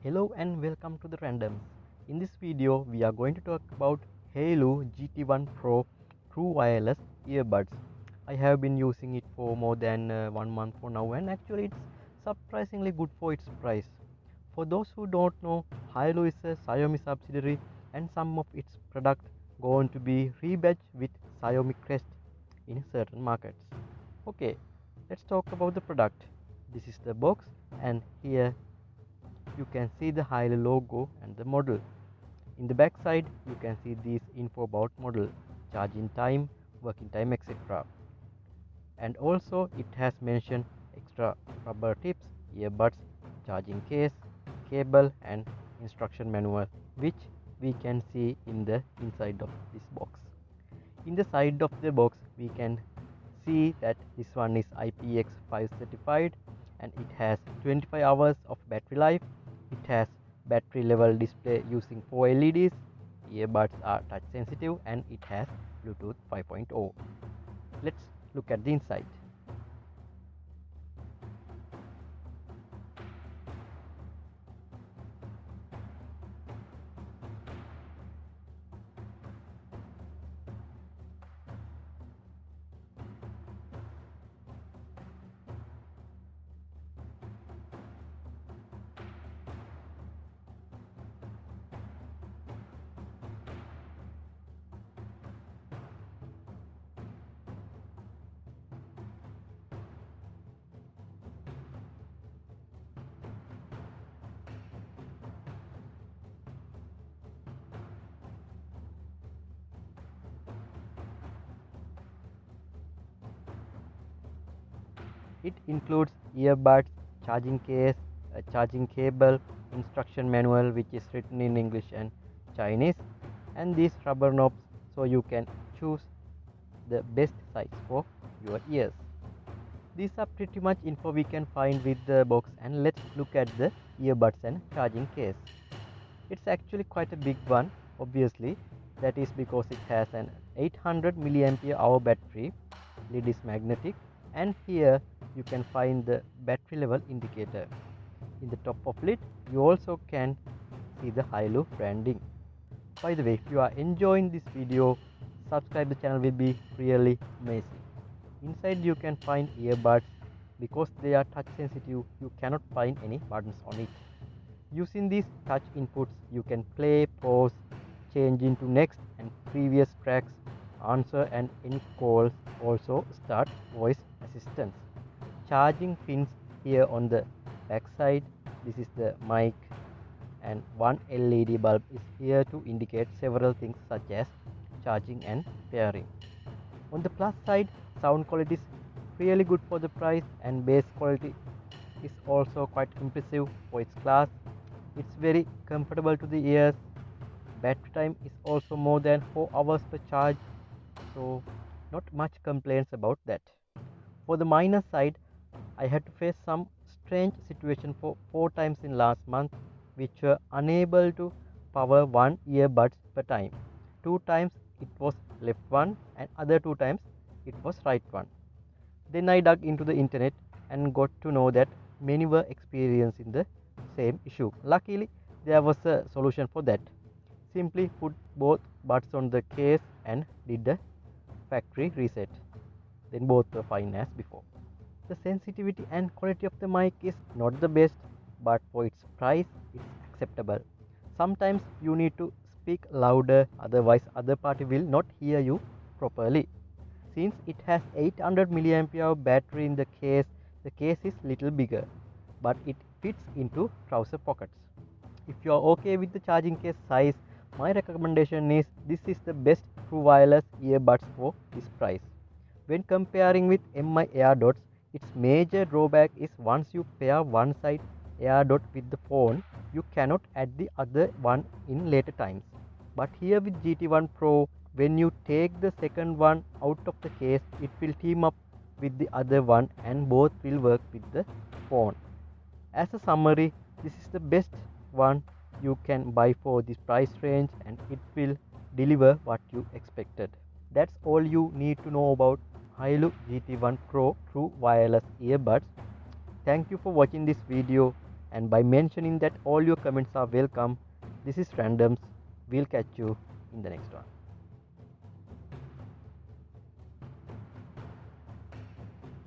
Hello and welcome to the Randoms. In this video, we are going to talk about Halo GT1 Pro True Wireless Earbuds. I have been using it for more than 1 month for now, and actually, it's surprisingly good for its price. For those who don't know, Halo is a Xiaomi subsidiary, and some of its products going to be rebadged with Xiaomi crest in certain markets. Okay, let's talk about the product. This is the box, and here you can see the Hilo logo and the model. In the back side, you can see this info about model, charging time, working time, etc. And also it has mentioned extra rubber tips, earbuds, charging case, cable and instruction manual, which we can see in the inside of this box. In the side of the box, we can see that this one is IPX5 certified and it has 25 hours of battery life. It has battery level display using 4 LEDs. Earbuds are touch sensitive and it has Bluetooth 5.0. Let's look at the inside. It includes earbuds, charging case, a charging cable, instruction manual which is written in English and Chinese, and these rubber knobs so you can choose the best size for your ears. These are pretty much info we can find with the box, and let's look at the earbuds and charging case. It's actually quite a big one, obviously. That is because it has an 800 milliampere hour battery, lid is magnetic, and here you can find the battery level indicator. In the top of lid, you also can see the Hilo branding. By the way, if you are enjoying this video, subscribe the channel will be really amazing. Inside you can find earbuds. Because they are touch sensitive, you cannot find any buttons on it. Using these touch inputs, you can play, pause, change into next and previous tracks, answer and any calls, also start voice assistance. Charging pins here on the back side. This is the mic, and one LED bulb is here to indicate several things such as charging and pairing. On the plus side, sound quality is really good for the price, and bass quality is also quite impressive for its class. It's very comfortable to the ears. Battery time is also more than 4 hours per charge, so not much complaints about that. For the minus side, I had to face some strange situation for 4 times in last month, which were unable to power one earbuds per time. 2 times it was left one, and other 2 times it was right one. Then I dug into the internet and got to know that many were experiencing the same issue. Luckily, there was a solution for that. Simply put both buds on the case and did a factory reset. Then both were fine as before. The sensitivity and quality of the mic is not the best, but for its price, it's acceptable. Sometimes you need to speak louder, otherwise other party will not hear you properly. Since it has 800 milliampere battery in the case is little bigger, but it fits into trouser pockets. If you are okay with the charging case size, my recommendation is this is the best true wireless earbuds for this price. When comparing with MI AirDots, its major drawback is once you pair one side AirDot with the phone, you cannot add the other one in later times. But here with GT1 Pro, when you take the second one out of the case, it will team up with the other one and both will work with the phone. As a summary, this is the best one you can buy for this price range, and it will deliver what you expected. That's all you need to know about Hilo GT1 Pro True Wireless Earbuds. Thank you for watching this video, and by mentioning that all your comments are welcome. This is Randoms. We'll catch you in the next one.